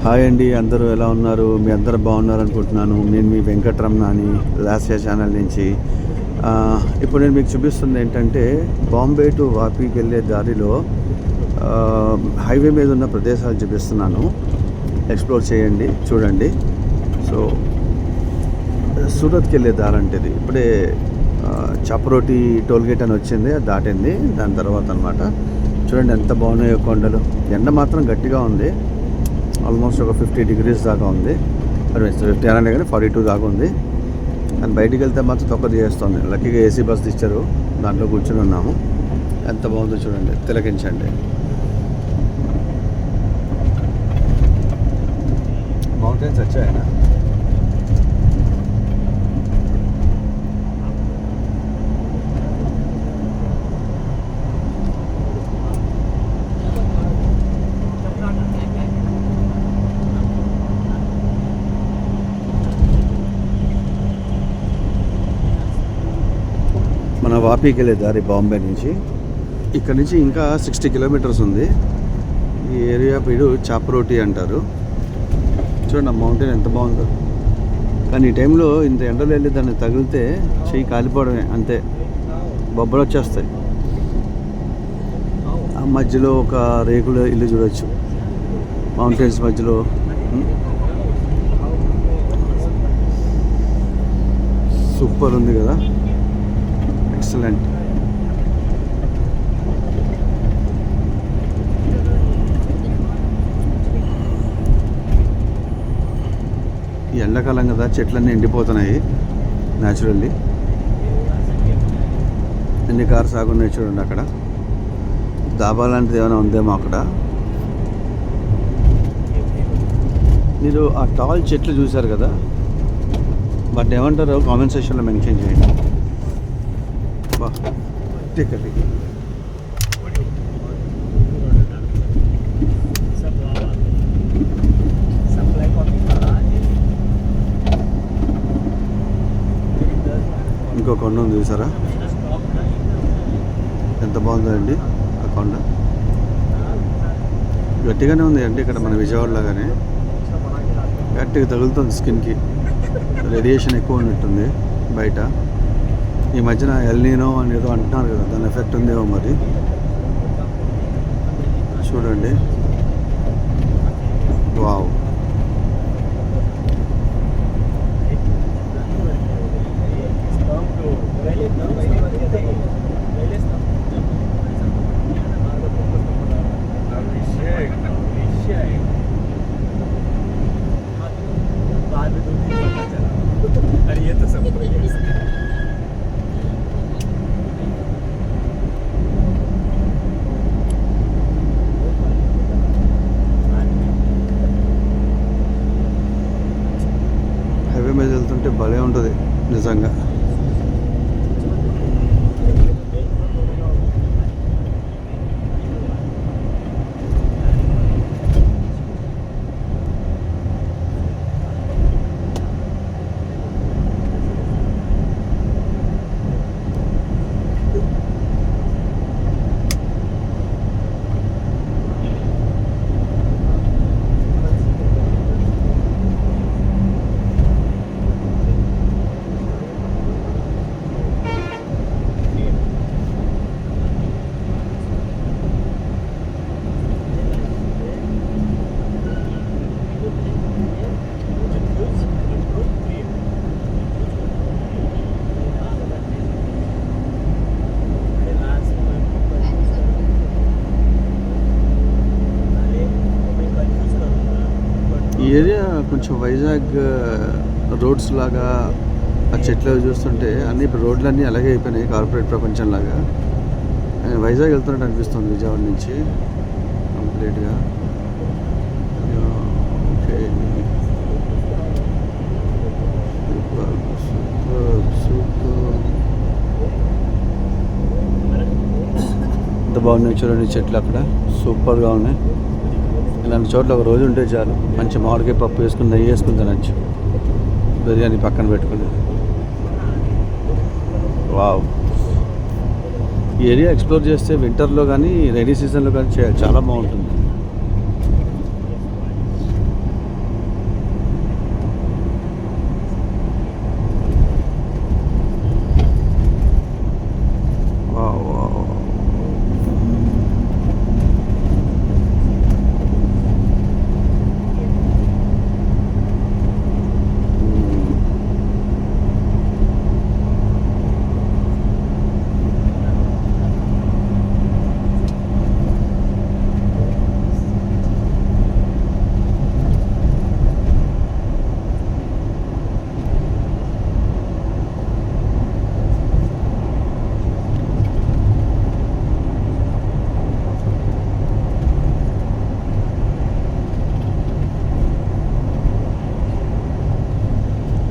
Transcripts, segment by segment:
Hi అండి, అందరూ ఎలా ఉన్నారు? మీ అందరూ బాగున్నారు అనుకుంటున్నాను. నేను మీ వెంకటరమణని లాస్యా ఛానల్ నుంచి. ఇప్పుడు నేను మీకు చూపిస్తుంది ఏంటంటే బాంబే టు వాపీకి వెళ్ళే దారిలో హైవే మీద ఉన్న ప్రదేశాలు చూపిస్తున్నాను. ఎక్స్ప్లోర్ చేయండి, చూడండి. సో సూరత్కి వెళ్ళే దారి అంటే ఇది. ఇప్పుడే చపరోటి టోల్గేట్ అని వచ్చింది, అది దాటింది. దాని తర్వాత అనమాట చూడండి ఎంత బాగున్నాయో కొండలు. ఎండ మాత్రం గట్టిగా ఉంది, ఆల్మోస్ట్ ఒక 50 degrees దాకా ఉంది. 50 అనే కానీ 42 దాకా ఉంది. కానీ బయటికి వెళ్తే మాత్రం తొక్క తీయేస్తుంది. లక్కీగా ఏసీ బస్ ఇచ్చారు, దాంట్లో కూర్చొని ఉన్నాము. ఎంత బాగుందో చూడండి, తిలకించండి. మౌంటైన్స్ వచ్చాయన. మన వాపీకి వెళ్ళే దారి బాంబే నుంచి. ఇక్కడ నుంచి ఇంకా 60 kilometers ఉంది. ఈ ఏరియా పేరు చాపరోటి అంటారు. చూడండి ఆ మౌంటైన్ ఎంత బాగుందో. కానీ ఈ టైంలో ఇంత ఎండలో వెళ్ళి దాన్ని తగిలితే చెయ్యి కాలిపోవడమే, అంతే, బొబ్బలు వచ్చేస్తాయి. ఆ మధ్యలో ఒక రేకుల ఇల్లు చూడవచ్చు, మౌంటైన్స్ మధ్యలో. సూపర్ ఉంది కదా, ఎక్సలెంట్. ఈ ఎండాకాలం కదా, చెట్లన్నీ ఎండిపోతున్నాయి న్యాచురల్లీ. ఎన్ని కార్స్ ఆగున్నాయి చూడండి. అక్కడ డాబా లాంటిది ఏమైనా ఉందేమో అక్కడ. మీరు ఆ టాల్ చెట్లు చూశారు కదా, బట్ ఏమంటారో కామెంట్ సెక్షన్లో మెన్షన్ చేయండి. టికెట్ ఇంకో కొండ ఉంది చూసారా, ఎంత బాగుందో అండి ఆ కొండ. గట్టిగానే ఉంది అంటే ఇక్కడ మన విజయవాడ లాగానే గట్టిగా తగులుతుంది స్కిన్కి. రేడియేషన్ ఎక్కువ ఉన్నట్టుంది బయట. ఈ మధ్యన ఎల్నీనో అని ఏదో అంటున్నారు కదా, దాని ఎఫెక్ట్ ఉందేమో మరి. చూడండి, వావ్. హైవే మీద వెళ్తుంటే భలే ఉంటుంది నిజంగా. ఈ ఏరియా కొంచెం వైజాగ్ రోడ్స్ లాగా, ఆ చెట్లు చూస్తుంటే అన్ని ఇప్పుడు రోడ్లన్నీ అలాగే అయిపోయినాయి, కార్పొరేట్ ప్రపంచం లాగా. వైజాగ్ వెళ్తున్నట్టు అనిపిస్తుంది విజయవాడ నుంచి కంప్లీట్గా. Okay, super. ఎంత బాగున్నాయి చూడండి చెట్లు అక్కడ, సూపర్గా ఉన్నాయి. ఇలాంటి చోట్ల ఒక రోజు ఉంటే చాలు, మంచి మామిడికాయ పప్పు వేసుకుని నెయ్యి వేసుకుని తినచ్చు, బిర్యానీ పక్కన పెట్టుకుని. వావ్. ఈ ఏరియా ఎక్స్ప్లోర్ చేస్తే వింటర్లో కానీ రైనీ సీజన్లో కానీ చాలా బాగుంటుంది.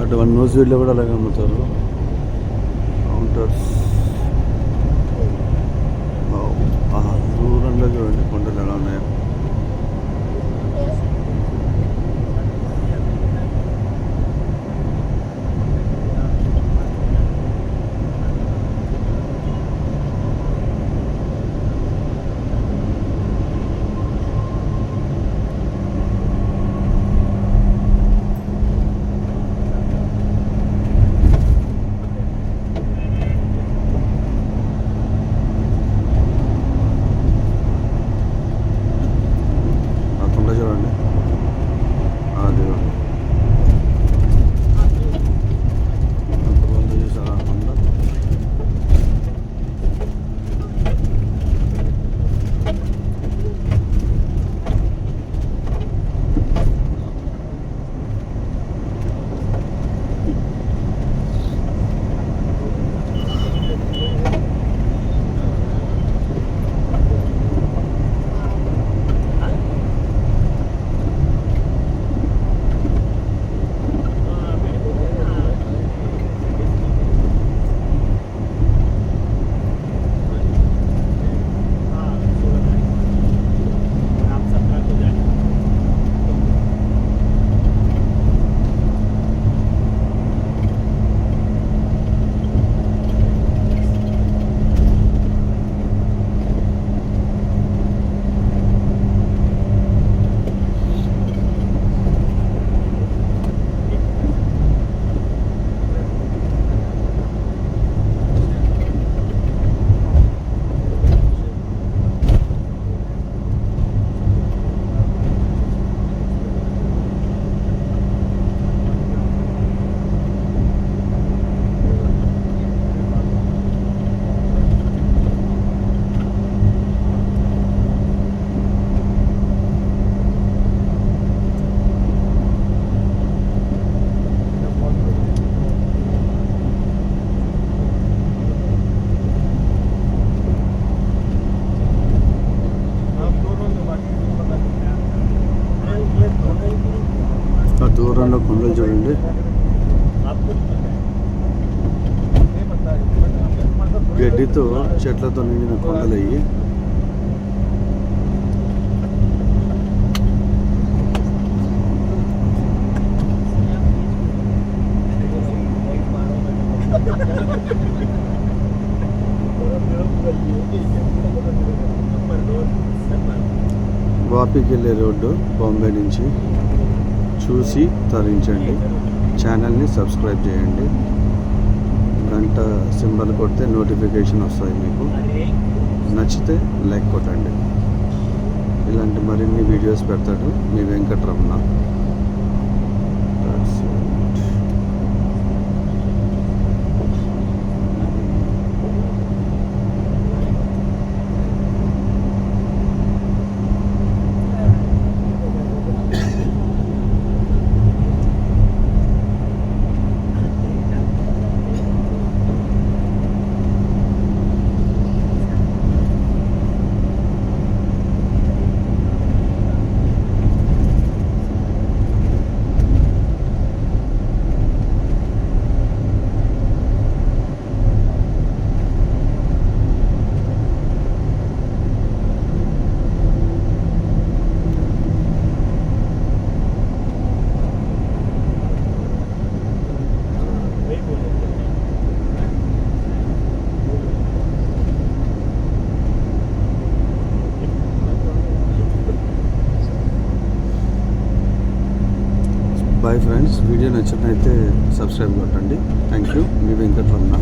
అటు వన్ న్యూస్ వీడిలో కూడా అలాగే అమ్ముతారు కౌంటర్స్. దూరంగా చూడండి కొండలు ఎలా ఉన్నాయో. చూడండి అది ఎంతమంది చూసారా కొండ. దూరంలో కొండలు చూడండి. గడ్డితో చెట్లతో నిండిన కొండలు అయ్యి. వాపీకి వెళ్ళే రోడ్డు బాంబే నుంచి. చూసి తరించండి. ఛానల్ని సబ్స్క్రైబ్ చేయండి. గంట సింబల్ కొడితే నోటిఫికేషన్ వస్తాయి మీకు. నచ్చితే లైక్ కొట్టండి. ఇలాంటి మరిన్ని వీడియోస్ పెడతాడు మీ వెంకటరమణ. Bye friends. వీడియో నచ్చినట్లయితే సబ్స్క్రైబ్ కొట్టండి. Thank you. మీ వెంకటరమణ.